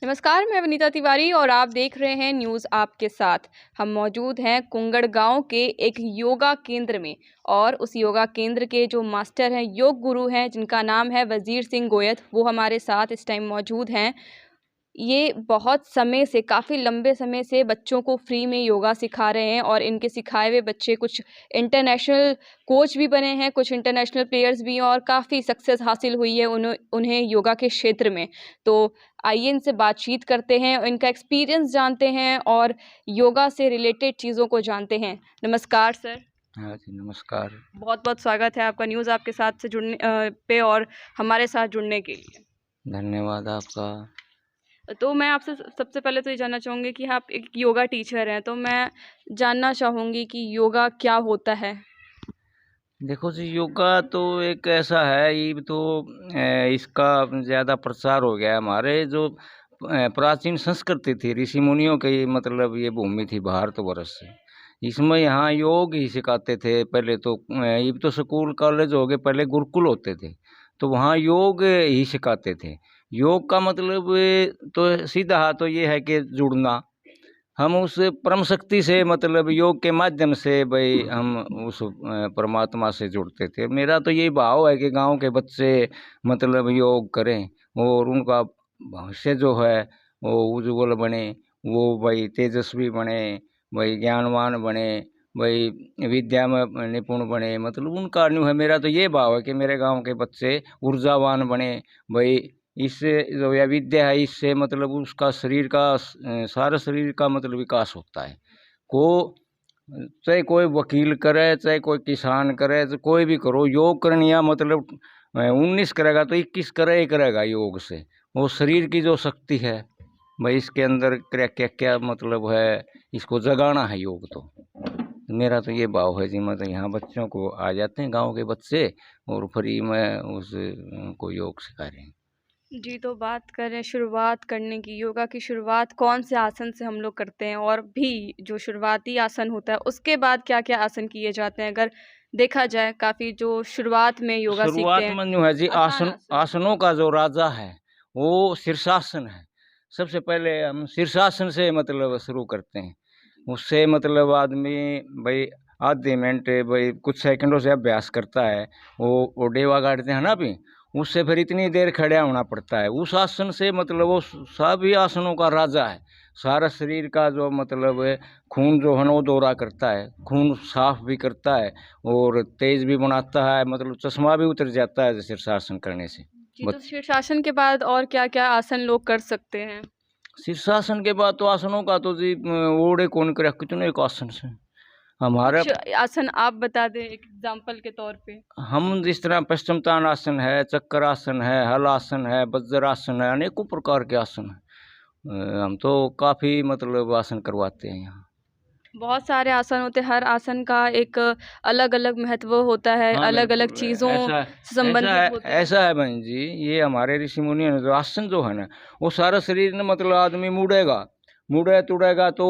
नमस्कार, मैं वनीता तिवारी और आप देख रहे हैं न्यूज़ आपके साथ। हम मौजूद हैं कुंगड़ गांव के एक योगा केंद्र में और उस योगा केंद्र के जो मास्टर हैं, योग गुरु हैं, जिनका नाम है वजीर सिंह गोयत, वो हमारे साथ इस टाइम मौजूद हैं। ये बहुत समय से, काफ़ी लंबे समय से बच्चों को फ्री में योगा सिखा रहे हैं और इनके सिखाए हुए बच्चे कुछ इंटरनेशनल कोच भी बने हैं, कुछ इंटरनेशनल प्लेयर्स भी हैं और काफ़ी सक्सेस हासिल हुई है उन्हें योगा के क्षेत्र में। तो आइए इनसे बातचीत करते हैं, इनका एक्सपीरियंस जानते हैं और योगा से रिलेटेड चीज़ों को जानते हैं। नमस्कार सर। हाँ जी, नमस्कार। बहुत बहुत स्वागत है आपका न्यूज़ आपके साथ से जुड़ने पे और हमारे साथ जुड़ने के लिए। धन्यवाद आपका। तो मैं आपसे सबसे पहले तो ये जानना चाहूँगी कि आप एक योगा टीचर हैं, तो मैं जानना चाहूँगी कि योगा क्या होता है? देखो जी, योगा तो एक ऐसा है, ये तो इसका ज़्यादा प्रचार हो गया है। हमारे जो प्राचीन संस्कृति थी, ऋषि मुनियों की मतलब ये भूमि थी भारतवर्ष से। इसमें यहाँ योग ही सिखाते थे। पहले तो ये तो स्कूल कॉलेज हो गए, पहले गुरुकुल होते थे, तो वहाँ योग ही सिखाते थे। योग का मतलब तो सीधा तो ये है कि जुड़ना। हम उस परम शक्ति से मतलब योग के माध्यम से भाई हम उस परमात्मा से जुड़ते थे। मेरा तो यही भाव है कि गांव के बच्चे मतलब योग करें और उनका भविष्य जो है वो उज्जवल बने, वो भाई तेजस्वी बने, भाई ज्ञानवान बने, भाई विद्या में निपुण बने। मतलब उनका अनु है। मेरा तो ये भाव है कि मेरे गांव के बच्चे ऊर्जावान बने। भाई इससे जो यह विद्या है, इससे मतलब उसका शरीर का सारा शरीर का मतलब विकास होता है। को चाहे कोई वकील करे, चाहे कोई किसान करे, तो कोई भी करो, योग करनिया मतलब 19 करेगा तो 21 करे ही करेगा योग से। वो शरीर की जो शक्ति है भाई, इसके अंदर क्या क्या क्या मतलब है, इसको जगाना है योग तो। मेरा तो ये भाव है जी। मतलब यहाँ बच्चों को आ जाते हैं गांव के बच्चे और फ्री में उस को योग सिखा रहे हैं। जी, तो बात करें शुरुआत करने की, योगा की शुरुआत कौन से आसन से हम लोग करते हैं और भी जो शुरुआती आसन होता है, उसके बाद क्या-क्या आसन किए जाते हैं? अगर देखा जाए काफ़ी जो शुरुआत में योगा सीखते शुरुआत हैं, में जो है जी, आसान आसन। आसनों का जो राजा है वो शीर्षासन है। सबसे पहले हम शीर्षासन से मतलब शुरू करते हैं। उससे मतलब आदमी भाई आधे मिनट भाई कुछ सेकंडों से अभ्यास करता है। वो डेवा गाड़ते हैं ना भी, उससे फिर इतनी देर खड़ा होना पड़ता है। उस आसन से मतलब वो सभी आसनों का राजा है। सारा शरीर का जो मतलब है, खून जो है ना वो दौरा करता है, खून साफ भी करता है और तेज भी बनाता है। मतलब चश्मा भी उतर जाता है शीर्षासन करने से। जी, तो शीर्षासन के बाद और क्या-क्या आसन लोग कर सकते हैं? शीर्षासन के बाद तो आसनों का तो जी ओड़े कौन करे, कितने एक आसन से हमारा। कुछ आसन आप बता दें एक एग्ज़ाम्पल के तौर पे। हम जिस तरह पश्चिम तानासन है, चक्रासन है, हलासन है, वज्रासन है, अनेकों प्रकार के आसन हैं। हम तो काफ़ी मतलब आसन करवाते हैं यहाँ। बहुत सारे आसन होते हैं, हर आसन का एक अलग-अलग महत्व होता है, हाँ अलग-अलग बिल्कुल, चीज़ों ऐसा से ऐसा है। संबंधित होते हैं। ऐसा है बहन जी, ये हमारे ऋषि मुनियों ने जो आसन जो है ना, वो सारा शरीर ना मतलब आदमी मुड़ेगा, मुड़े तुड़ेगा तो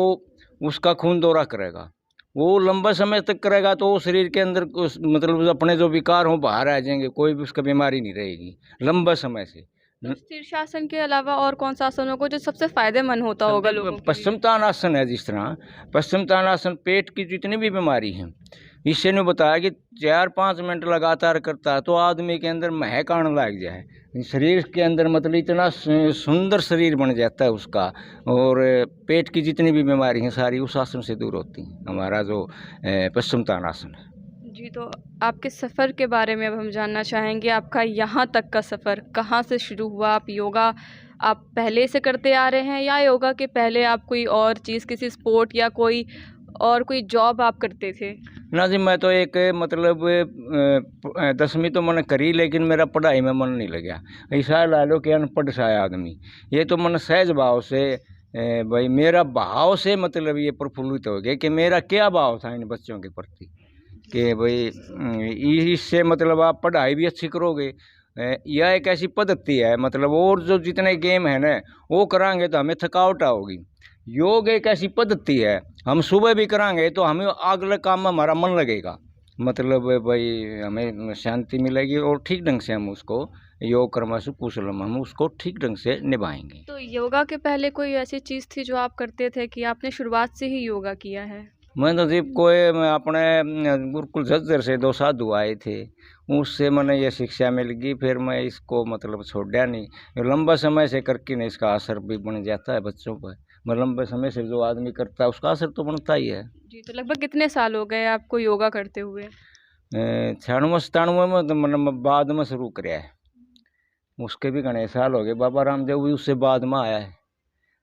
उसका खून दौरा करेगा। वो लंबा समय तक करेगा तो वो शरीर के अंदर उस मतलब अपने जो विकार हों बाहर आ जाएंगे, कोई भी उसका बीमारी नहीं रहेगी लंबा समय से। तो शीर्षासन के अलावा और कौन-सा आसन होगा जो सबसे फ़ायदेमंद होता होगा सबसे लोगों के लिए? पश्चिम तानासन है। जिस तरह पश्चिम तानासन पेट की जितनी भी बीमारी है, इससे ने बताया कि 4-5 मिनट लगातार करता है तो आदमी के अंदर महक आने लग जाए। शरीर के अंदर मतलब इतना सुंदर शरीर बन जाता है उसका। और पेट की जितनी भी बीमारी हैं सारी उस आसन से दूर होती हैं। हमारा जो पश्चिम तानासन है। जी, तो आपके सफ़र के बारे में अब हम जानना चाहेंगे, आपका यहाँ तक का सफ़र कहाँ से शुरू हुआ? आप पहले से करते आ रहे हैं या योगा के पहले आप कोई और चीज़, किसी स्पोर्ट या कोई जॉब आप करते थे? ना जी, मैं तो एक मतलब 10वीं तो मैंने करी, लेकिन मेरा पढ़ाई में मन नहीं लगा। ऐसा ला लो कि अनपढ़ सा है आदमी। ये तो मन सहज भाव से भाई मेरा भाव से मतलब ये प्रफुल्लित हो गया कि मेरा क्या भाव था इन बच्चों के प्रति कि भाई इससे मतलब आप पढ़ाई भी अच्छी करोगे। यह एक ऐसी पद्धति है मतलब, और जो जितने गेम है ना वो कराएंगे तो हमें थकावट होगी। योग एक ऐसी पद्धति है, हम सुबह भी कराएंगे तो हमें अगले काम में हमारा मन लगेगा। मतलब भाई हमें शांति मिलेगी और ठीक ढंग से हम उसको योग कर्मसु कुशलम, हम उसको ठीक ढंग से निभाएंगे। तो योगा के पहले कोई ऐसी चीज़ थी जो आप करते थे कि आपने शुरुआत से ही योगा किया है? मैं तो जी मैं अपने गुरुकुल झज्जर से 2 साधु आए थे, उससे मैंने ये शिक्षा मिल गई, फिर मैं इसको मतलब छोड़ा नहीं। ये लंबा समय से करके नहीं इसका असर भी बन जाता है बच्चों पर। मैं लंबे समय से जो आदमी करता है उसका असर तो बनता ही है। जी, तो लगभग कितने साल हो गए आपको योगा करते हुए? 96-97 में तो मैंने बाद में शुरू किया है। उसके भी घणे साल हो गए। बाबा रामदेव भी उससे बाद में आया है।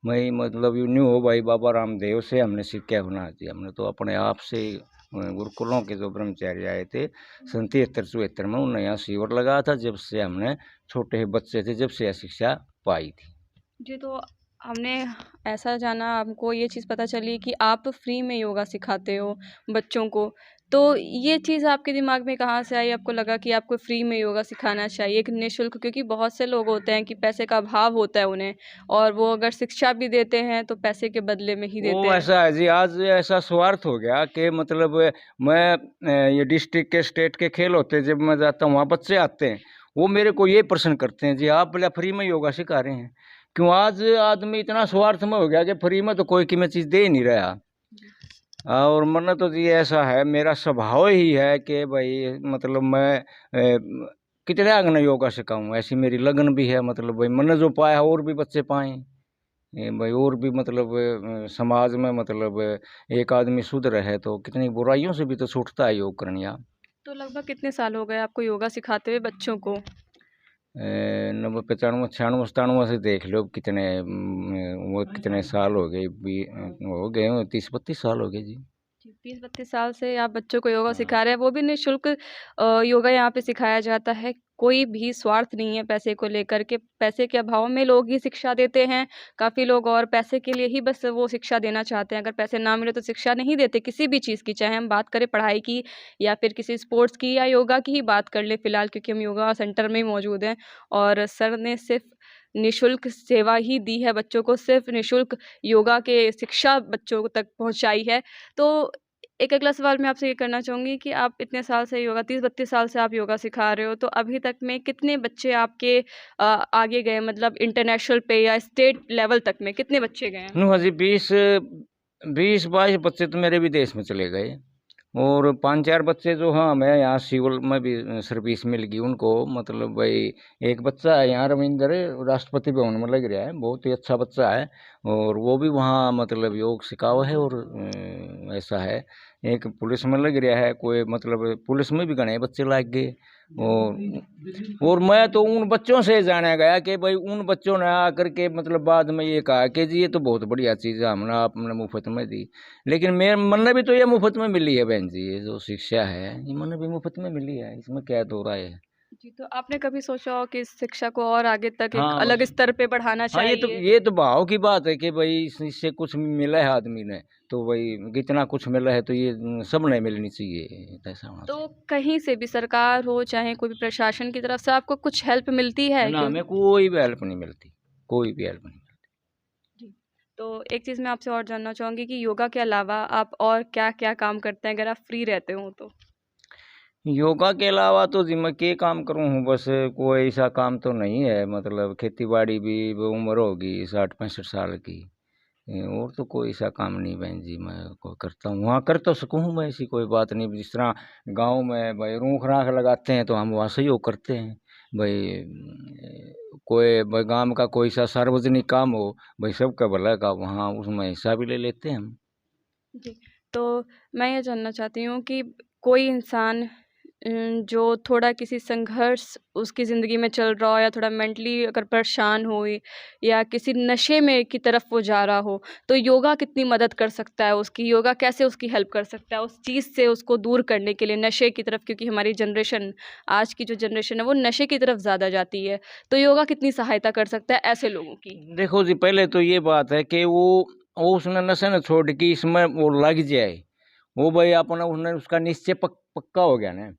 मैं मतलब यूँ न्यू हो भाई बाबा रामदेव से हमने सीखा बना दिया। हमने तो अपने आप से ही गुरुकुलों के जो ब्रह्मचारी आए थे 73-74 में उन्होंने यहाँ शिविर लगाया था। जब से हमने छोटे बच्चे थे जब से यह शिक्षा पाई थी। जी, तो हमने ऐसा जाना, हमको ये चीज़ पता चली कि आप फ्री में योगा सिखाते हो बच्चों को। तो ये चीज़ आपके दिमाग में कहाँ से आई? आपको लगा कि आपको फ्री में योगा सिखाना चाहिए, एक निःशुल्क, क्योंकि बहुत से लोग होते हैं कि पैसे का अभाव होता है उन्हें, और वो अगर शिक्षा भी देते हैं तो पैसे के बदले में ही देते वो हैं। ऐसा है जी, आज ऐसा स्वार्थ हो गया कि मतलब मैं ये डिस्ट्रिक्ट के स्टेट के खेल होते हैं, जब मैं जाता हूँ वहाँ बच्चे आते हैं, वो मेरे को ये प्रश्न करते हैं, जी आप बोले फ्री में योगा सिखा रहे हैं क्यों? आज आदमी इतना स्वार्थ में हो गया कि फ्री में तो कोई कीमत चीज़ दे ही नहीं रहा। और मन तो जी ऐसा है, मेरा स्वभाव ही है कि भाई मतलब मैं कितने आगे योगा सिखाऊं, ऐसी मेरी लगन भी है। मतलब भाई मैंने जो पाया और भी बच्चे पाएं, भाई और भी मतलब समाज में मतलब एक आदमी सुधर है तो कितनी बुराइयों से भी तो छूटता है योग करनिया। तो लगभग कितने साल हो गए आपको योगा सिखाते हुए बच्चों को? 90 95 96 97 से देख लो कितने वो कितने साल हो गए, हो गए 30-32 साल हो गए जी। जी, 30-32 साल से आप बच्चों को योगा हाँ। सिखा रहे हैं, वो भी निःशुल्क योगा यहाँ पे सिखाया जाता है। कोई भी स्वार्थ नहीं है पैसे को लेकर के, पैसे के अभाव में लोग ही शिक्षा देते हैं। काफ़ी लोग और पैसे के लिए ही बस वो शिक्षा देना चाहते हैं, अगर पैसे ना मिले तो शिक्षा नहीं देते किसी भी चीज़ की, चाहे हम बात करें पढ़ाई की या फिर किसी स्पोर्ट्स की या योगा की ही बात कर लें फ़िलहाल, क्योंकि हम योगा सेंटर में ही मौजूद हैं और सर ने सिर्फ़ निःशुल्क सेवा ही दी है बच्चों को, सिर्फ़ निःशुल्क योगा के शिक्षा बच्चों तक पहुँचाई है। तो एक अगला सवाल मैं आपसे ये करना चाहूँगी कि आप इतने साल से योगा, 30-32 साल से आप योगा सिखा रहे हो, तो अभी तक में कितने बच्चे आपके आगे गए, मतलब इंटरनेशनल पे या स्टेट लेवल तक में कितने बच्चे गए हैं? हाँ जी, 20-22 बच्चे तो मेरे भी देश में चले गए और 5-4 बच्चे जो, हाँ मैं यहाँ सिविल में भी सर्विस मिल गई उनको। मतलब भाई एक बच्चा है यहाँ रविंद्र, राष्ट्रपति भवन में लग रहा है, बहुत ही अच्छा बच्चा है और वो भी वहाँ मतलब योग सिखावा है। और ऐसा है एक पुलिस में लग रहा है कोई, मतलब पुलिस में भी घने बच्चे लग गए। और मैं तो उन बच्चों से जाना गया कि भाई उन बच्चों ने आकर के मतलब बाद में ये कहा कि जी ये तो बहुत बढ़िया चीज़ है, हमने आपने मुफ्त में दी। लेकिन मेरे मन ने भी तो ये मुफ्त में मिली है बहन जी, ये जो शिक्षा है ये मन भी मुफ्त में मिली है, इसमें क्या दो राय है। जी, तो आपने कभी सोचा हो कि इस शिक्षा को और आगे तक एक हाँ अलग स्तर पे बढ़ाना हाँ, चाहिए? ये तो भाव की बात है कि भाई इससे कुछ मिला है आदमी ने, तो भाई कितना कुछ मिला है तो ये सब नहीं मिलनी चाहिए, ऐसा होना तो चाहिए। कहीं से भी, सरकार हो चाहे कोई भी प्रशासन की तरफ से, आपको कुछ हेल्प मिलती है? ना, क्यों? हमें कोई भी हेल्प नहीं मिलती, कोई भी हेल्प नहीं। जी। तो एक चीज़ मैं आपसे और जानना चाहूँगी कि योगा के अलावा आप और क्या-क्या काम करते हैं अगर आप फ्री रहते हो तो? योगा के अलावा तो जी मैं क्या काम करूँ हूँ, बस कोई ऐसा काम तो नहीं है। मतलब खेती बाड़ी भी उम्र होगी 60-65 साल की, और तो कोई ऐसा काम नहीं बहन जी मैं को करता हूँ। वहाँ कर तो सकूँ मैं, ऐसी कोई बात नहीं। जिस तरह गांव में भाई रूख राख लगाते हैं तो हम वहाँ सहयोग करते हैं। भाई कोई भाई गांव का कोई सा सार्वजनिक काम हो, भाई सबका भला का, वहाँ उसमें हिस्सा भी ले लेते हैं हम। जी, तो मैं ये जानना चाहती हूँ कि कोई इंसान जो थोड़ा किसी संघर्ष उसकी ज़िंदगी में चल रहा हो या थोड़ा मेंटली अगर परेशान हो या किसी नशे में की तरफ वो जा रहा हो, तो योगा कितनी मदद कर सकता है उसकी? योगा कैसे उसकी हेल्प कर सकता है उस चीज़ से उसको दूर करने के लिए, नशे की तरफ? क्योंकि हमारी जनरेशन, आज की जो जनरेशन है वो नशे की तरफ ज़्यादा जाती है, तो योगा कितनी सहायता कर सकता है ऐसे लोगों की? देखो जी, पहले तो ये बात है कि वो उसने नशे न छोड़ के इसमें वो लग जाए, वो भाई अपना उसने उसका निश्चय पक्का हो गया ना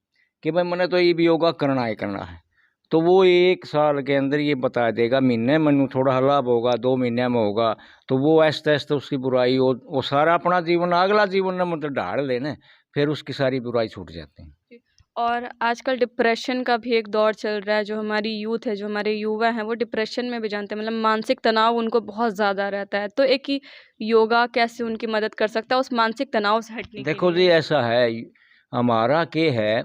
कि भाई मैंने तो ये भी योगा करना ही करना है, तो वो 1 साल के अंदर ये बता देगा, महीने में थोड़ा लाभ होगा, 2 महीने में होगा, तो वो आहिस्ता-आहिस्ता उसकी बुराई वो सारा अपना जीवन, अगला जीवन ना मतलब ढाल ले ना, फिर उसकी सारी बुराई छूट जाती है। जी। और आजकल डिप्रेशन का भी एक दौर चल रहा है, जो हमारी यूथ है, जो हमारे युवा हैं, वो डिप्रेशन में भी जानते हैं, मतलब मानसिक तनाव उनको बहुत ज़्यादा रहता है। तो एक ही योगा कैसे उनकी मदद कर सकता है उस मानसिक तनाव से हटने के देखो लिए? जी ऐसा है, हमारा के है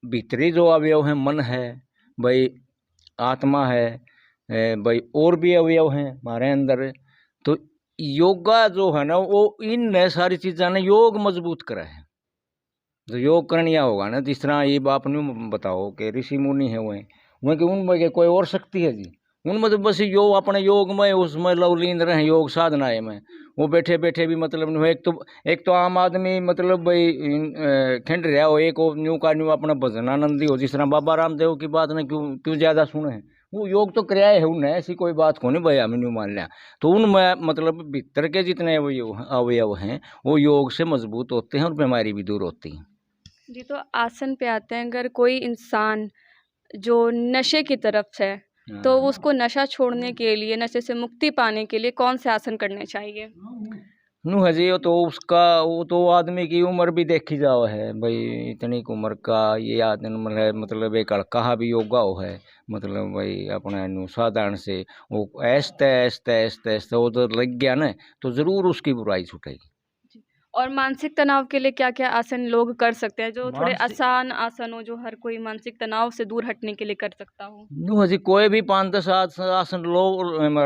भीतरी जो अवयव है, मन है भाई, आत्मा है, भाई और भी अवयव हैं हमारे अंदर। तो योगा जो है ना, वो इन सारी चीज़ा ने योग मजबूत करा है। जो योग करनिया होगा ना, जिस तरह ये आप न्यू बताओ कि ऋषि मुनि है वह कि उनमें के कोई और शक्ति है जी, उनमें तो बस यो अपने योग में उसमें लवलीन रहे, योग साधनाएं में वो बैठे बैठे भी मतलब नहीं। एक तो आम आदमी मतलब भाई खिंड रहा हो, एक न्यू का न्यू अपना भजन आनंदी हो, जिस तरह बाबा रामदेव की बात ने क्यों क्यों ज्यादा सुने हैं, वो योग तो कराया है उन्हें, ऐसी कोई बात को नहीं भाई हमें न्यू मान लिया। तो उनमें मतलब भीतर के जितने अवयव हैं वो योग से मजबूत होते हैं और बीमारी भी दूर होती है। जी, तो आसन पे आते हैं। अगर कोई इंसान जो नशे की तरफ है, तो हाँ। उसको नशा छोड़ने के लिए, नशे से मुक्ति पाने के लिए कौन से आसन करने चाहिए? नू है जी, वो तो आदमी की उम्र भी देखी जाओ है भाई, इतनी की उम्र का ये आदमी है, मतलब एक कहा भी योगा हो है, मतलब भाई अपने नु साधारण से वो ऐसते ऐसते ऐसते ऐसते वो तो लग गया ना, तो जरूर उसकी बुराई छूटेगी। जी। और मानसिक तनाव के लिए क्या-क्या आसन लोग कर सकते हैं, जो थोड़े मानसिक आसान आसन हो, जो हर कोई मानसिक तनाव से दूर हटने के लिए कर सकता हो? नू है जी, कोई भी 5-10 आसन लो,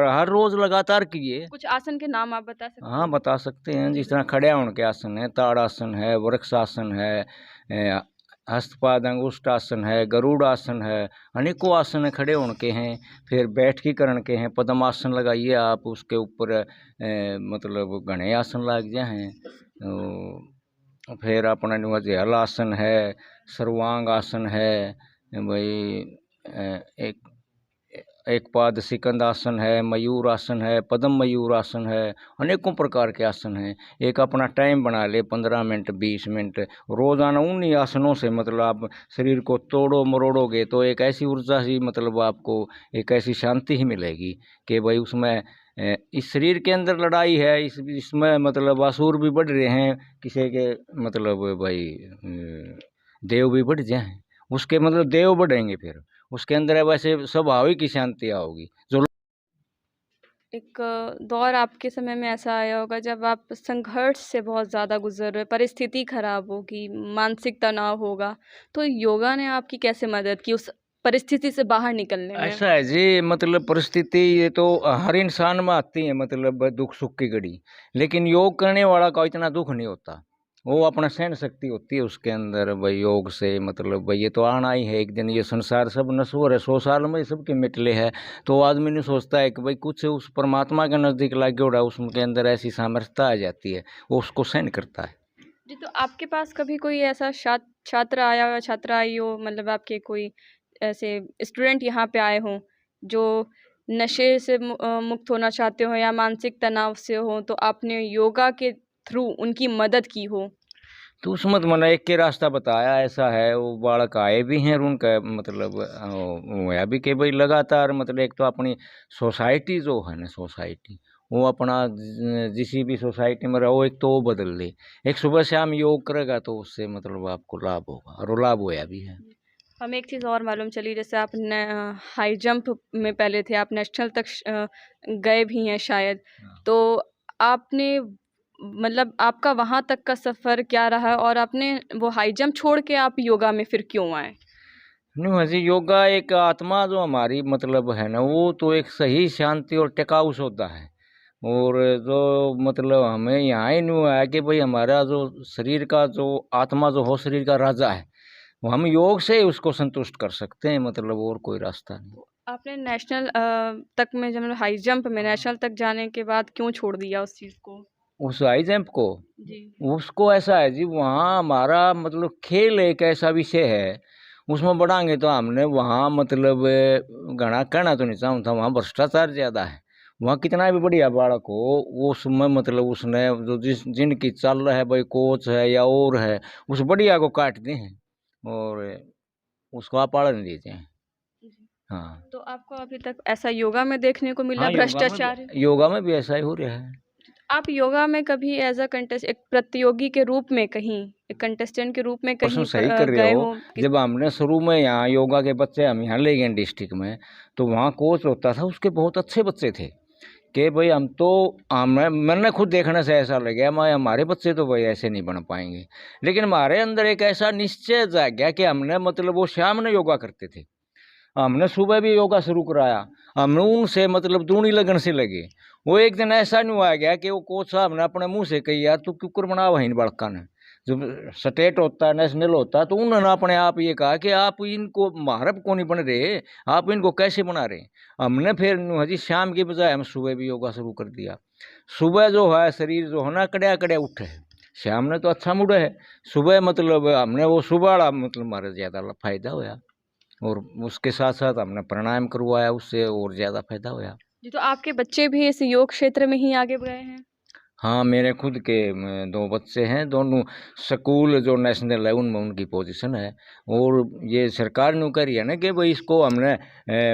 हर रोज लगातार कीजिए। कुछ आसन के नाम आप बता सकते हाँ हैं? बता सकते हैं, जिस तरह खड़े होने के आसन है, ताड़ासन है, वृक्षासन है, हस्तपाद अंगुष्ठ आसन है, गरुड़ आसन है, अनेकों आसन है खड़े होने के हैं। फिर बैठकी करण के हैं, पद्मासन लगाइए आप, उसके ऊपर मतलब घने आसन लग जाए हैं। फिर अपना हल आसन है, सर्वांग आसन है भाई, एक एक पाद सिकंद आसन है, मयूर आसन है, पद्म मयूर आसन है, अनेकों प्रकार के आसन हैं। एक अपना टाइम बना ले 15 मिनट 20 मिनट रोजाना उन्हीं आसनों से, मतलब आप शरीर को तोड़ो मरोड़ोगे तो एक ऐसी ऊर्जा ही, मतलब आपको एक ऐसी शांति ही मिलेगी कि भाई उसमें इस शरीर के अंदर लड़ाई है, इसमें मतलब असुर भी बढ़ रहे हैं, किसी के मतलब भाई देव भी बढ़ जाए, उसके मतलब देव बढ़ेंगे, फिर उसके अंदर वैसे स्वाभाविक ही शांति आओगी जो। एक दौर आपके समय में ऐसा आया होगा जब आप संघर्ष से बहुत ज़्यादा गुज़र रहे, परिस्थिति खराब होगी, मानसिक तनाव होगा, तो योगा ने आपकी कैसे मदद की उस परिस्थिति से बाहर निकलने में? ऐसा है जी, मतलब परिस्थिति ये तो हर इंसान में आती है, मतलब दुख सुख की घड़ी, लेकिन योग करने वाला का इतना दुख नहीं होता, वो अपना सहन शक्ति होती है उसके अंदर भाई, योग से मतलब भाई ये तो आना ही है एक दिन, ये संसार सब नश्वर है, 100 साल में सबके मिटले है। तो आदमी नहीं सोचता है कि भाई कुछ उस परमात्मा के नज़दीक लागे उड़ा, उसके अंदर ऐसी सामर्थ्यता आ जाती है, वो उसको सहन करता है। जी, तो आपके पास कभी कोई ऐसा छात्र आया हो, छात्रा आई हो, मतलब आपके कोई ऐसे स्टूडेंट यहाँ पे आए हों, जो नशे से मुक्त होना चाहते हो या मानसिक तनाव से हो, तो आपने योगा के थ्रू उनकी मदद की हो? तो उसमें तो मैंने एक के रास्ता बताया, ऐसा है वो बालक आए भी हैं और उनका मतलब हुआ भी कि भाई लगातार, मतलब एक तो अपनी सोसाइटी जो है ना, सोसाइटी वो अपना जिस भी सोसाइटी में रहो, एक तो वो बदल ले, एक सुबह शाम योग करेगा तो उससे मतलब आपको लाभ होगा, और वो लाभ होया भी है। हमें एक चीज़ और मालूम चली, जैसे आप हाई जंप में पहले थे, आप नेशनल तक गए भी हैं शायद, हाँ। तो आपने मतलब आपका वहाँ तक का सफ़र क्या रहा और आपने वो हाई जंप छोड़ के आप योगा में फिर क्यों आए? नहीं हाजी, योगा एक आत्मा जो हमारी मतलब है ना, वो तो एक सही शांति और टिकाऊ होता है। और जो मतलब हमें यहाँ ही नहीं है कि भाई हमारा जो शरीर का जो आत्मा जो हो, शरीर का राजा है, वो हम योग से ही उसको संतुष्ट कर सकते हैं, मतलब और कोई रास्ता नहीं। आपने नेशनल तक में, जब हाई जंप में नेशनल तक जाने के बाद क्यों छोड़ दिया उस चीज़ को? उस हाई जंप को, जी। उसको ऐसा है जी, वहाँ हमारा मतलब खेल एक ऐसा विषय है, उसमें बढ़ाएंगे तो हमने वहाँ मतलब घना कहना तो नहीं चाहता, वहाँ भ्रष्टाचार ज़्यादा है। वहाँ कितना भी बढ़िया बालक हो, वो उसमें मतलब उसने जो जिनकी चल रहा है भाई, कोच है या और है, उस बढ़िया को काटते हैं और उसको आप पालन दीजिए। जी। हाँ। तो आपको अभी तक ऐसा योगा में देखने को मिला हाँ, भ्रष्टाचार? योगा में भी ऐसा ही हो रहा है। आप योगा में कभी एज़ अ कंटेस्ट एक प्रतियोगी के रूप में कहीं एक कंटेस्टेंट के रूप में प्रश्न कहीं सही कर रहे गए हो। हो? जब हमने शुरू में यहाँ योगा के बच्चे हम यहाँ ले गए डिस्ट्रिक्ट में, तो वहाँ कोच होता था, उसके बहुत अच्छे बच्चे थे कि भाई मैंने खुद देखने से ऐसा लगा मैं हमारे बच्चे तो भाई ऐसे नहीं बन पाएंगे। लेकिन हमारे अंदर एक ऐसा निश्चय जाग गया कि हमने मतलब वो शाम में योगा करते थे, हमने सुबह भी योगा शुरू कराया, हमने उनसे मतलब दूनी लगन से लगे। वो एक दिन ऐसा नहीं हुआ गया कि वो कोच साहब ने अपने मुंह से कही यार तू क्यों बना वहीं बड़का ने, जब स्टेट होता है नेशनल होता है तो उन्होंने अपने आप ये कहा कि आप इनको महारत को नहीं बन रहे, आप इनको कैसे बना रहे। हमने फिर हजी शाम की बजाय हम सुबह भी योगा शुरू कर दिया। सुबह जो है शरीर जो है ना कड़िया कड़िया उठे, शाम ने तो अच्छा मूड है, सुबह मतलब हमने वो सुबह वाला मतलब हमारा ज़्यादा फायदा होया, और उसके साथ साथ हमने प्राणायाम करवाया, उससे और ज़्यादा फायदा होया। जी, तो आपके बच्चे भी इस योग क्षेत्र में ही आगे गए हैं? हाँ, मेरे खुद के 2 बच्चे हैं, दोनों स्कूल जो नेशनल है उनमें उनकी पोजीशन है। और ये सरकार ने करी है ना कि भाई इसको हमने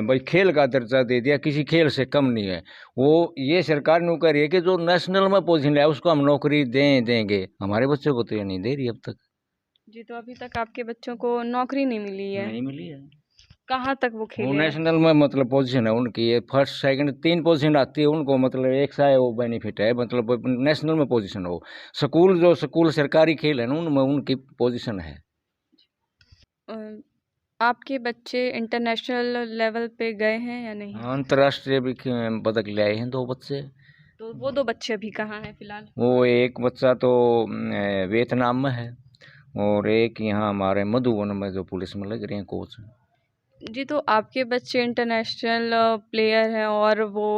भाई खेल का दर्जा दे दिया, किसी खेल से कम नहीं है। वो ये सरकार ने करी है कि जो नेशनल में पोजीशन है उसको हम नौकरी देंगे। हमारे बच्चों को तो ये नहीं दे रही अब तक। जी, तो अभी तक आपके बच्चों को नौकरी नहीं मिली है? नहीं मिली है। कहाँ तक वो वो खेले हैं? नेशनल में मतलब पोजीशन है उनकी, ये फर्स्ट सेकंड 3 पोजीशन आती है उनको, मतलब एक सा है वो बेनिफिट है, मतलब नेशनल में पोजीशन हो। स्कूल सरकारी खेल है ना उनमें उनकी पोजीशन है। अ, आपके बच्चे इंटरनेशनल लेवल पे गए हैं या नहीं? हाँ, अंतर्राष्ट्रीय भी पदक ले आए हैं 2 बच्चे। तो वो 2 बच्चे अभी कहाँ हैं फिलहाल? वो एक बच्चा तो वियतनाम में है, और एक यहाँ हमारे मधुबन में जो पुलिस में लग रहे हैं कोच। जी, तो आपके बच्चे इंटरनेशनल प्लेयर हैं और वो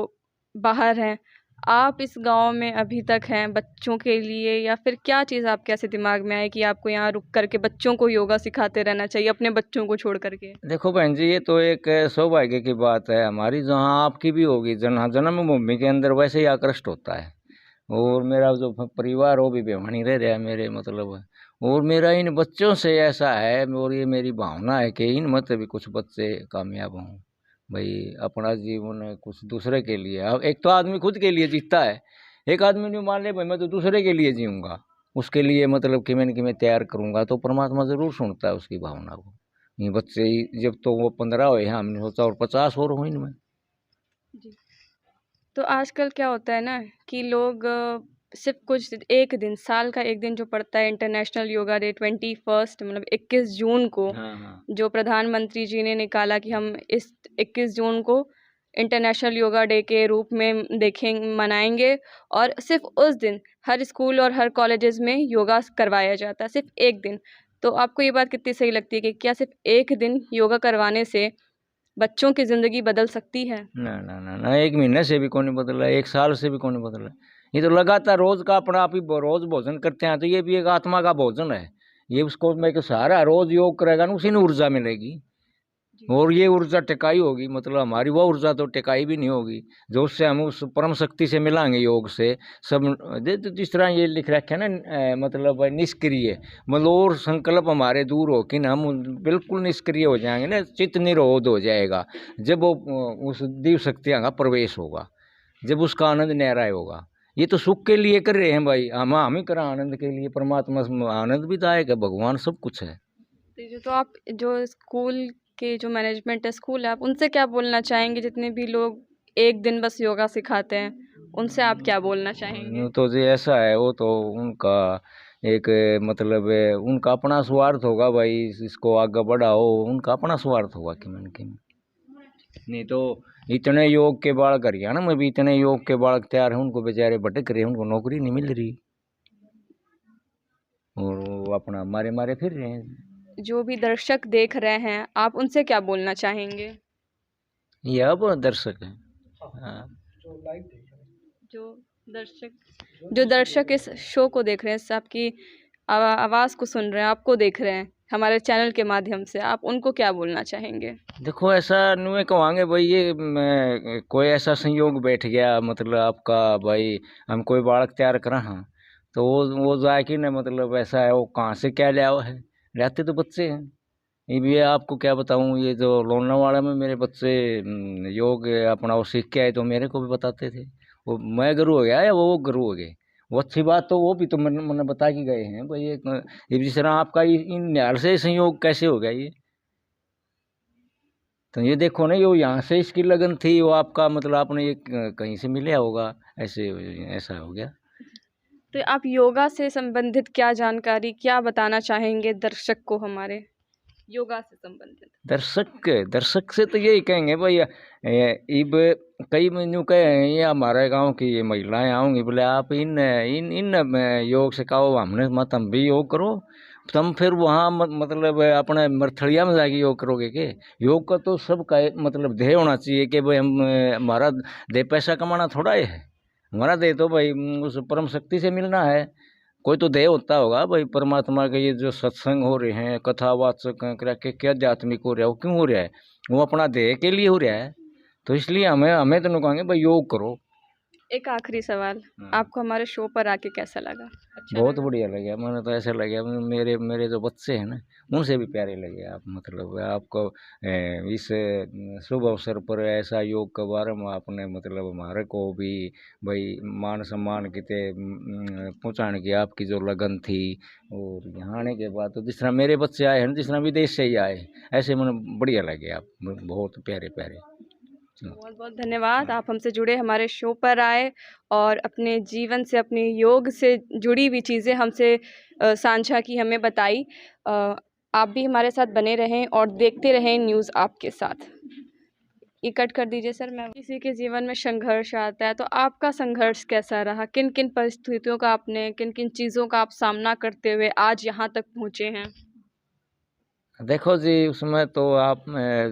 बाहर हैं। आप इस गाँव में अभी तक हैं बच्चों के लिए, या फिर क्या चीज़ आपके ऐसे दिमाग में आई कि आपको यहाँ रुक कर के बच्चों को योगा सिखाते रहना चाहिए अपने बच्चों को छोड़ कर के? देखो बहन जी, ये तो एक सौभाग्य की बात है हमारी, जहाँ आपकी भी होगी, जन्मभूमि के अंदर वैसे ही आकृष्ट होता है। और मेरा जो परिवार वो भी भिवानी रह रहा है मेरे मतलब, और मेरा इन बच्चों से ऐसा है, और ये मेरी भावना है कि इन मत भी कुछ बच्चे कामयाब हों भाई, अपना जीवन कुछ दूसरे के लिए। अब एक तो आदमी खुद के लिए जीता है, एक आदमी नहीं मान ले भाई मैं तो दूसरे के लिए जीऊँगा, उसके लिए मतलब कि मैं तैयार करूँगा, तो परमात्मा ज़रूर सुनता है उसकी भावना को। ये बच्चे ही जब तो वो 15 हुए हैं, हमने सोचा और 50 और हों इनमें। जी। तो आजकल क्या होता है ना कि लोग सिर्फ कुछ एक दिन, साल का एक दिन जो पड़ता है इंटरनेशनल योगा डे 21 मतलब 21 जून को, हाँ, हाँ। जो प्रधानमंत्री जी ने निकाला कि हम इस 21 जून को इंटरनेशनल योगा डे के रूप में मनाएंगे, और सिर्फ उस दिन हर स्कूल और हर कॉलेजेस में योगा करवाया जाता है, सिर्फ एक दिन। तो आपको ये बात कितनी सही लगती है कि क्या सिर्फ एक दिन योगा करवाने से बच्चों की ज़िंदगी बदल सकती है? ना, ना, ना, ना, 1 महीने से भी कोई नहीं बदला, 1 साल से भी कोई नहीं बदला। ये तो लगातार रोज़ का अपना आप ही रोज़ भोजन करते हैं, तो ये भी एक आत्मा का भोजन है। ये उसको मैं एक सहारा, रोज़ योग करेगा ना उसी में ऊर्जा मिलेगी, जी। और ये ऊर्जा टिकाई होगी, मतलब हमारी वो ऊर्जा तो टिकाई भी नहीं होगी, जो उससे हम उस परम शक्ति से मिलाएँगे योग से। सब जिस तरह ये लिख रखा है ना मतलब निष्क्रिय, मतलब और संकल्प हमारे दूर हो कि हम बिल्कुल निष्क्रिय हो जाएँगे ना, चित्त निरोध हो जाएगा। जब वो उस दिव्य शक्तियाँ का प्रवेश होगा, जब उसका आनंद न्यारा होगा। ये तो सुख के लिए कर रहे हैं भाई, हम ही करें आनंद के लिए, परमात्मा आनंद भी दायक है, भगवान सब कुछ है। तो आप जो स्कूल के जो मैनेजमेंट है, स्कूल है, आप उनसे क्या बोलना चाहेंगे? जितने भी लोग एक दिन बस योगा सिखाते हैं, उनसे आप क्या बोलना चाहेंगे? तो जी ऐसा है, वो तो उनका एक मतलब उनका अपना स्वार्थ होगा भाई, इसको आगे बढ़ाओ, उनका अपना स्वार्थ होगा कि मन के में। नहीं तो इतने योग के बालक हरियाणा में भी इतने योग के बालक तैयार हैं, उनको बेचारे भटक रहे हैं, उनको नौकरी नहीं मिल रही, और वो अपना मारे मारे फिर रहे हैं। जो भी दर्शक देख रहे हैं, आप उनसे क्या बोलना चाहेंगे? ये अब दर्शक है। हाँ। जो दर्शक इस शो को देख रहे हैं, इस आपकी आवाज़ को सुन रहे हैं, आपको देख रहे हैं हमारे चैनल के माध्यम से, आप उनको क्या बोलना चाहेंगे? देखो ऐसा नहीं कहेंगे भाई, ये कोई ऐसा संयोग बैठ गया, मतलब आपका भाई हम कोई बालक तैयार करा हाँ, तो वो जाए कि ना मतलब ऐसा है, वो कहाँ से क्या लिया हुआ है, रहते तो बच्चे हैं। ये भी आपको क्या बताऊँ, ये जो लोनावाला में मेरे बच्चे योग अपना वो सीख के आए, तो मेरे को भी बताते थे, वो मैं गुरु हो गया या वो गुरु हो गए, वो अच्छी बात तो वो भी तो मैंने बता के गए हैं भाई। ये जिस तरह आपका इन न्याल से संयोग कैसे हो गया ये, तो ये देखो ना, ये यहाँ से इसकी लगन थी, वो आपका मतलब आपने ये कहीं से मिला होगा, ऐसे ऐसा हो गया। तो आप योगा से संबंधित क्या जानकारी, क्या बताना चाहेंगे दर्शक को हमारे योगा से संबंधित? दर्शक से तो यही कहेंगे भाई, इब कई मेन्यू कहे हैं ये हमारे गांव की ये महिलाएं आऊंगी, बोले आप इन इन इन योग से कहो हमने मत, हम भी योग करो। तुम फिर वहाँ मतलब अपने मरथड़िया में जाके योग करोगे के? योग का तो सबका मतलब ध्येय होना चाहिए कि भाई हम हमारा ध्येय पैसा कमाना थोड़ा है, हमारा ध्येय तो भाई उस परम शक्ति से मिलना है। कोई तो ध्येय होता होगा भाई, परमात्मा के ये जो सत्संग हो रहे हैं, कथावाचक के क्या आध्यात्मिक हो रहा है, वो क्यों हो रहा है? वो अपना ध्येय के लिए हो रहा है। तो इसलिए हमें तो कहेंगे भाई योग करो। एक आखिरी सवाल, आपको हमारे शो पर आके कैसा लगा? अच्छा बहुत लगा? बढ़िया लगा, मैंने तो ऐसा लगा मेरे मेरे जो बच्चे हैं ना, उनसे भी प्यारे लगे आप, मतलब आपको इस शुभ अवसर पर ऐसा योग के बारे में आपने मतलब हमारे को भी भाई मान सम्मान किते पहुँचाने की आपकी जो लगन थी। और यहाँ आने के बाद तो जिस तरह मेरे बच्चे आए हैं, जिस तरह विदेश से ही आए, ऐसे मैंने बढ़िया लगे आप, बहुत प्यारे प्यारे। बहुत बहुत धन्यवाद, आप हमसे जुड़े, हमारे शो पर आए और अपने जीवन से, अपने योग से जुड़ी हुई चीज़ें हमसे साझा की, हमें बताई। आप भी हमारे साथ बने रहें और देखते रहें न्यूज़ आपके साथ। ये कट कर दीजिए सर। मैं किसी के जीवन में संघर्ष आता है तो आपका संघर्ष कैसा रहा? किन किन परिस्थितियों का आपने, किन किन चीज़ों का आप सामना करते हुए आज यहाँ तक पहुँचे हैं? देखो जी, उसमें तो आप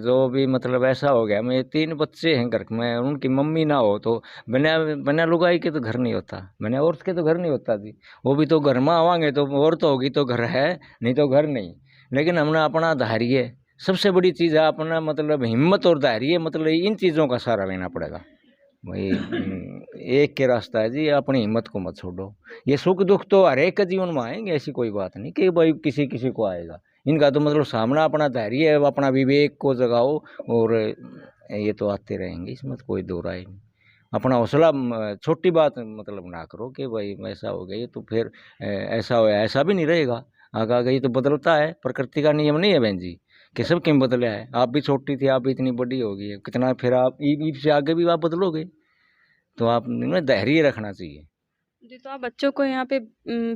जो भी मतलब ऐसा हो गया, मेरे 3 बच्चे हैं घर में, उनकी मम्मी ना हो तो बिना बिना लुगाई के तो घर नहीं होता, बिना औरत के तो घर नहीं होता जी। वो भी तो घर में आवांगे तो औरत होगी तो घर है, नहीं तो घर नहीं। लेकिन हमने अपना धैर्य, सबसे बड़ी चीज़ है अपना मतलब हिम्मत और धैर्य, मतलब इन चीज़ों का सहारा लेना पड़ेगा भाई। एक के रास्ता है जी, अपनी हिम्मत को मत छोड़ो। ये सुख दुख तो हर एक के जीवन में आएंगे, ऐसी कोई बात नहीं कि भाई किसी किसी को आएगा। इनका तो मतलब सामना अपना धैर्य है, अपना विवेक को जगाओ, और ये तो आते रहेंगे, इसमें तो कोई दो राय नहीं। अपना हौसला छोटी बात मतलब ना करो कि भाई ऐसा हो गया, ये तो फिर ऐसा हो, ऐसा भी नहीं रहेगा। आगे आगे ये तो बदलता है, प्रकृति का नियम नहीं है बहन जी कि सब क्यों बदला है। आप भी छोटी थी, आप भी इतनी बड़ी हो गई है, कितना फिर आप ईब से आगे भी आप बदलोगे, तो आप में धैर्य रखना चाहिए। जी, तो आप बच्चों को यहाँ पे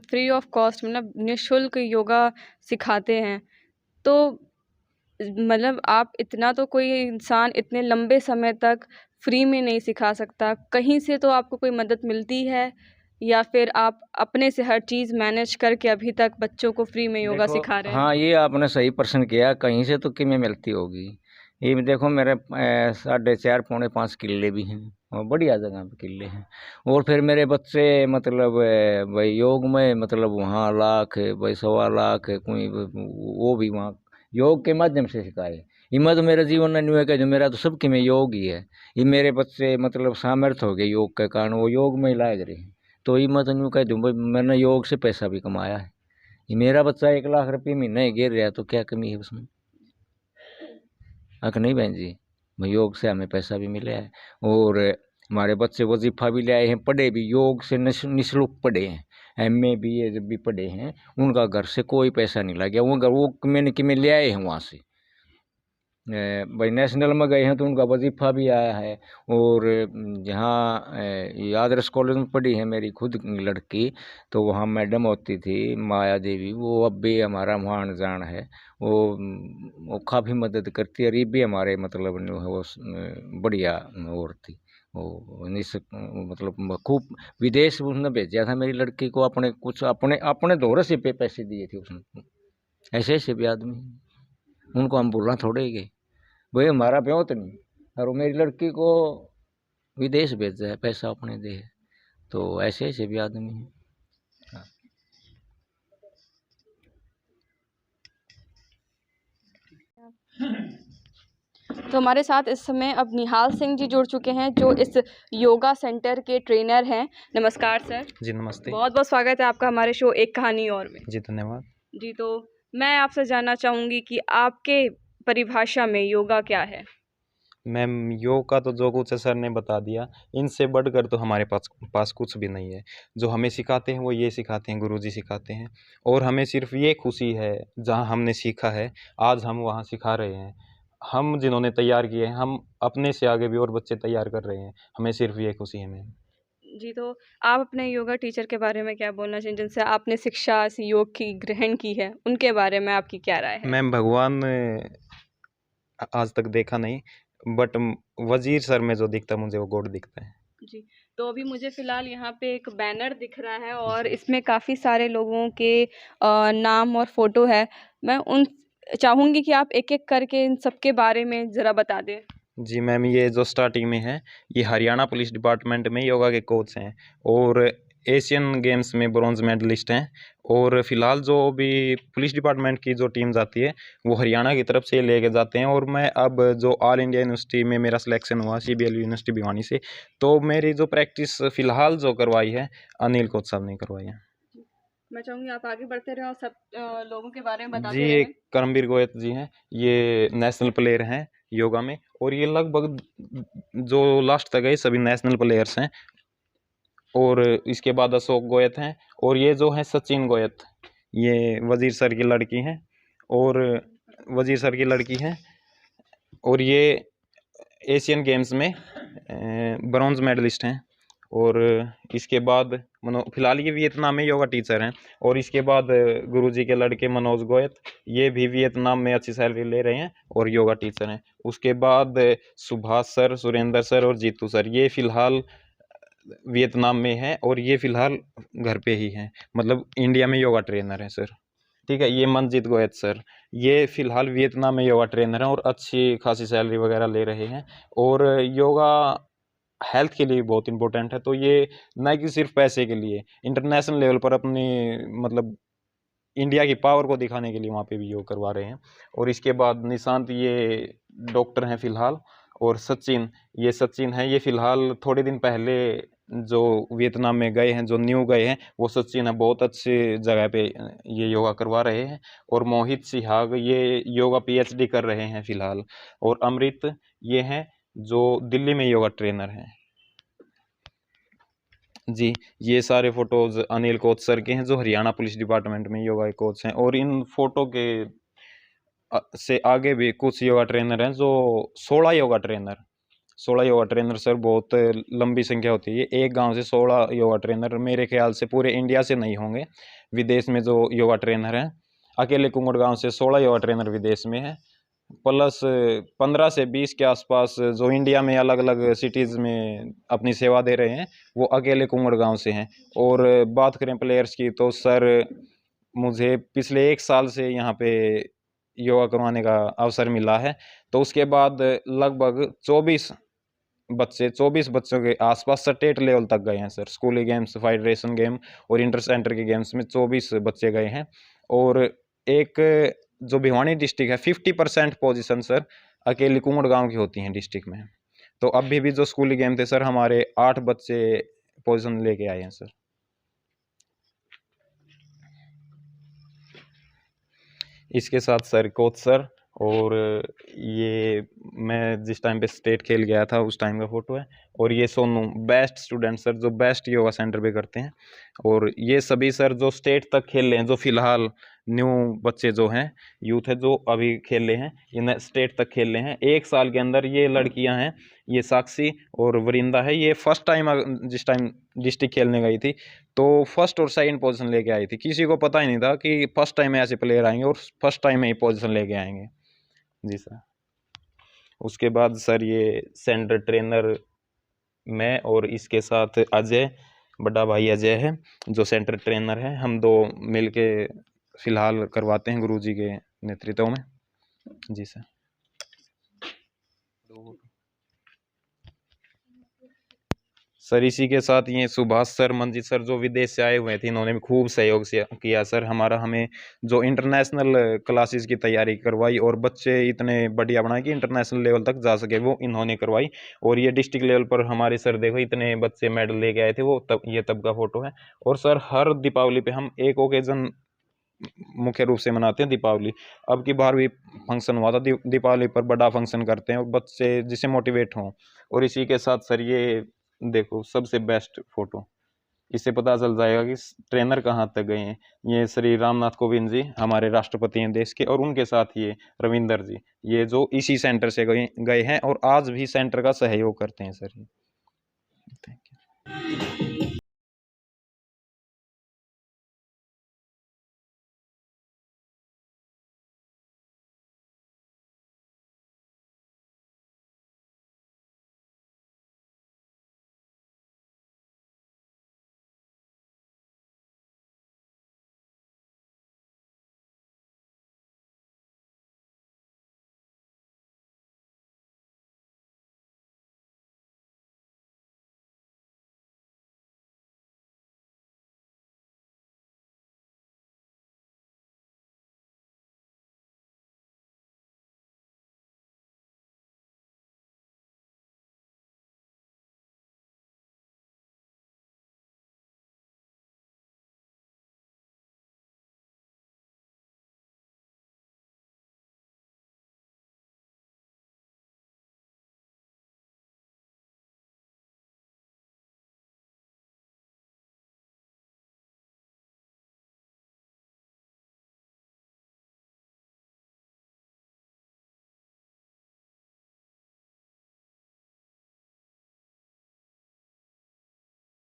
फ्री ऑफ कॉस्ट मतलब निःशुल्क योगा सिखाते हैं, तो मतलब आप इतना तो कोई इंसान इतने लंबे समय तक फ्री में नहीं सिखा सकता, कहीं से तो आपको कोई मदद मिलती है, या फिर आप अपने से हर चीज़ मैनेज करके अभी तक बच्चों को फ्री में योगा देखो, सिखा रहे हैं? हाँ ये आपने सही प्रश्न किया, कहीं से तो किमें मिलती होगी। ये भी देखो मेरे 4.5 पौने 5 किले भी हैं, और बढ़िया जगह पे किले हैं। और फिर मेरे बच्चे मतलब भाई योग में मतलब वहाँ लाख भाई 1.25 लाख कोई वो भी वहाँ योग के माध्यम से सिखाए। हिम्मत तो मेरे जीवन में नहीं है कि जो मेरा तो सबके में योग ही है। ये मेरे बच्चे मतलब सामर्थ्य हो गए योग के कारण, वो योग में ही लाग रहे हैं। तो हिम्मत नहीं कह दूँ भाई मैंने योग से पैसा भी कमाया है। ये मेरा बच्चा 1 लाख रुपये महीने ही गिर रहा है, तो क्या कमी है उसमें? अक नहीं बहन जी, योग से हमें पैसा भी मिला है, और हमारे बच्चे वजीफा भी ले आए हैं, पढ़े भी योग से, निःशुल्क पढ़े हैं, MA BA जब भी पढ़े हैं, उनका घर से कोई पैसा नहीं लग गया। वो मैंने कि मैं ले आए हैं वहाँ से, भाई नेशनल में गए हैं तो उनका वजीफा भी आया है। और जहाँ ये आदर्श कॉलेज में पढ़ी है मेरी खुद लड़की, तो वहाँ मैडम होती थी माया देवी, वो अब भी हमारा वहाँ अनजान है। वो काफ़ी मदद करती है, और ये भी हमारे मतलब वो बढ़िया और थी। वो मतलब खूब विदेश उसने भेजा था मेरी लड़की को, अपने कुछ अपने अपने दौरे से पैसे दिए थे उसने। ऐसे ऐसे भी आदमी, उनको हम बोलना थोड़े ही गए भाई हमारा ब्यों तो नहीं, और वो मेरी लड़की को विदेश भेजा है, पैसा अपने दे। तो ऐसे ऐसे भी आदमी हैं। हाँ। तो हमारे साथ इस समय अब निहाल सिंह जी जुड़ चुके हैं, जो इस योगा सेंटर के ट्रेनर हैं। नमस्कार सर। जी नमस्ते। बहुत बहुत स्वागत है आपका हमारे शो एक कहानी और में। जी धन्यवाद। जी, तो मैं आपसे जानना चाहूँगी कि आपके परिभाषा में योगा क्या है? मैम योग का तो जो कुछ है सर ने बता दिया, इनसे बढ़कर तो हमारे पास पास कुछ भी नहीं है। जो हमें सिखाते हैं वो ये सिखाते हैं, गुरुजी सिखाते हैं, और हमें सिर्फ ये खुशी है जहाँ हमने सीखा है आज हम वहाँ सिखा रहे हैं। हम जिन्होंने तैयार किए हैं, हम अपने से आगे भी और बच्चे तैयार कर रहे हैं, हमें सिर्फ ये खुशी है मैम। जी, तो आप अपने योगा टीचर के बारे में क्या बोलना चाहिए जिनसे आपने शिक्षा इस योग की ग्रहण की है, उनके बारे में आपकी क्या राय है? मैम भगवान आज तक देखा नहीं, बट वजीर सर में जो दिखता है मुझे वो गॉड दिखता है। जी, तो अभी मुझे फ़िलहाल यहाँ पे एक बैनर दिख रहा है और इसमें काफ़ी सारे लोगों के नाम और फ़ोटो है। मैं उन चाहूँगी कि आप एक-एक करके इन सबके बारे में ज़रा बता दें। जी मैम, ये जो स्टार्टिंग में है, ये हरियाणा पुलिस डिपार्टमेंट में योगा के कोच हैं और एशियन गेम्स में ब्रॉन्ज मेडलिस्ट हैं। और फिलहाल जो भी पुलिस डिपार्टमेंट की जो टीम जाती है वो हरियाणा की तरफ से लेके जाते हैं। और मैं अब जो ऑल इंडिया यूनिवर्सिटी में मेरा सिलेक्शन हुआ CBLU यूनिवर्सिटी भिवानी से, तो मेरी जो प्रैक्टिस फिलहाल जो करवाई है अनिल कोच साहब ने करवाई है। मैं चाहूँगी आप आगे बढ़ते रहें और सब लोगों के बारे में जी, बताते ये रहें। करमवीर गोयत जी हैं, ये नेशनल प्लेयर हैं योगा में, और ये लगभग जो लास्ट तक गए सभी नेशनल प्लेयर्स हैं। और इसके बाद अशोक गोयत हैं, और ये जो है सचिन गोयत, ये वजीर सर की लड़की हैं, और वजीर सर की लड़की हैं, और ये एशियन गेम्स में ब्रॉन्ज मेडलिस्ट हैं। और इसके बाद फिलहाल ये वियतनाम में योगा टीचर हैं। और इसके बाद गुरुजी के लड़के मनोज गोयत, ये भी वियतनाम में अच्छी सैलरी ले रहे हैं और योगा टीचर हैं। उसके बाद सुभाष सर, सुरेंद्र सर और जीतू सर, ये फिलहाल वियतनाम में है और ये फिलहाल घर पे ही हैं, मतलब इंडिया में योगा ट्रेनर हैं सर। ठीक है, ये मनजीत गोयत सर, ये फिलहाल वियतनाम में योगा ट्रेनर हैं और अच्छी खासी सैलरी वगैरह ले रहे हैं। और योगा हेल्थ के लिए बहुत इंपॉर्टेंट है, तो ये ना कि सिर्फ पैसे के लिए, इंटरनेशनल लेवल पर अपनी मतलब इंडिया की पावर को दिखाने के लिए वहाँ पे भी योग करवा रहे हैं। और इसके बाद निशांत, ये डॉक्टर हैं फिलहाल। और सचिन, ये सचिन है, ये फिलहाल थोड़े दिन पहले जो वियतनाम में गए हैं, जो न्यू गए हैं, वो सचिन है, बहुत अच्छी जगह पे ये योगा करवा रहे हैं। और मोहित सिहाग, ये योगा PhD कर रहे हैं फिलहाल। और अमृत, ये हैं जो दिल्ली में योगा ट्रेनर हैं। जी, ये सारे फोटोज अनिल कोच सर के हैं जो हरियाणा पुलिस डिपार्टमेंट में योगा के कोच हैं। और इन फोटो के से आगे भी कुछ योगा ट्रेनर हैं, जो 16 योगा ट्रेनर सर, बहुत लंबी संख्या होती है। एक गांव से 16 योगा ट्रेनर मेरे ख्याल से पूरे इंडिया से नहीं होंगे, विदेश में जो योगा ट्रेनर हैं। अकेले कुंगड़ गांव से 16 योगा ट्रेनर विदेश में है, प्लस 15 से 20 के आसपास जो इंडिया में अलग अलग सिटीज़ में अपनी सेवा दे रहे हैं, वो अकेले कुंगड़ गांव से हैं। और बात करें प्लेयर्स की, तो सर मुझे पिछले 1 साल से यहाँ पे योगा करवाने का अवसर मिला है। तो उसके बाद लगभग 24 बच्चों के आसपास स्टेट लेवल तक गए हैं सर। स्कूली गेम्स, फेडरेशन गेम और इंटर सेंटर के गेम्स में 24 बच्चे गए हैं। और एक जो भिवानी डिस्ट्रिक्ट है, 50% पोजीशन सर अकेली कुंगड़ गांव की होती हैं डिस्ट्रिक्ट में। तो अभी भी जो स्कूली गेम थे सर, हमारे 8 बच्चे पोजीशन लेके आए हैं सर। इसके साथ सर कोच सर, और ये मैं जिस टाइम पे स्टेट खेल गया था उस टाइम का फोटो है। और ये सोनू, बेस्ट स्टूडेंट सर, जो बेस्ट योगा सेंटर पे करते हैं। और ये सभी सर जो स्टेट तक खेल रहे हैं, जो फिलहाल न्यू बच्चे जो हैं, यूथ है जो अभी खेल रहे हैं, ये स्टेट तक खेल रहे हैं 1 साल के अंदर। ये लड़कियां हैं, ये साक्षी और वरिंदा है, ये फर्स्ट टाइम जिस टाइम डिस्ट्रिक्ट खेलने गई थी तो फर्स्ट और सेकंड पोजीशन लेके आई थी। किसी को पता ही नहीं था कि फर्स्ट टाइम में ऐसे प्लेयर आएंगे और फर्स्ट टाइम में ही पोजीशन लेके आएंगे। जी सर। उसके बाद सर ये सेंटर ट्रेनर मैं और इसके साथ अजय, बड़ा भाई अजय है जो सेंटर ट्रेनर है। हम दो मिलके फिलहाल करवाते हैं गुरुजी के नेतृत्व में। जी सर। सर इसी के साथ ये सुभाष सर, मंजीत सर जो विदेश से आए हुए थे, इन्होंने भी खूब सहयोग से किया सर हमारा। हमें जो इंटरनेशनल क्लासेस की तैयारी करवाई और बच्चे इतने बढ़िया बनाए कि इंटरनेशनल लेवल तक जा सके, वो इन्होंने करवाई। और ये डिस्ट्रिक्ट लेवल पर हमारे सर देखो इतने बच्चे मेडल लेके आए थे, वो तब, ये तब का फोटो है। और सर हर दीपावली पे हम एक ओकेजन मुख्य रूप से मनाते हैं दीपावली। अब की बार भी फंक्शन हुआ था दीपावली पर, बड़ा फंक्शन करते हैं और बच्चे जिससे मोटिवेट हों। और इसी के साथ सर ये देखो सबसे बेस्ट फोटो, इससे पता चल जाएगा कि ट्रेनर कहाँ तक गए हैं। ये श्री रामनाथ कोविंद जी हमारे राष्ट्रपति हैं देश के, और उनके साथ ये रविंदर जी, ये जो इसी सेंटर से गए हैं और आज भी सेंटर का सहयोग करते हैं सर। Thank you.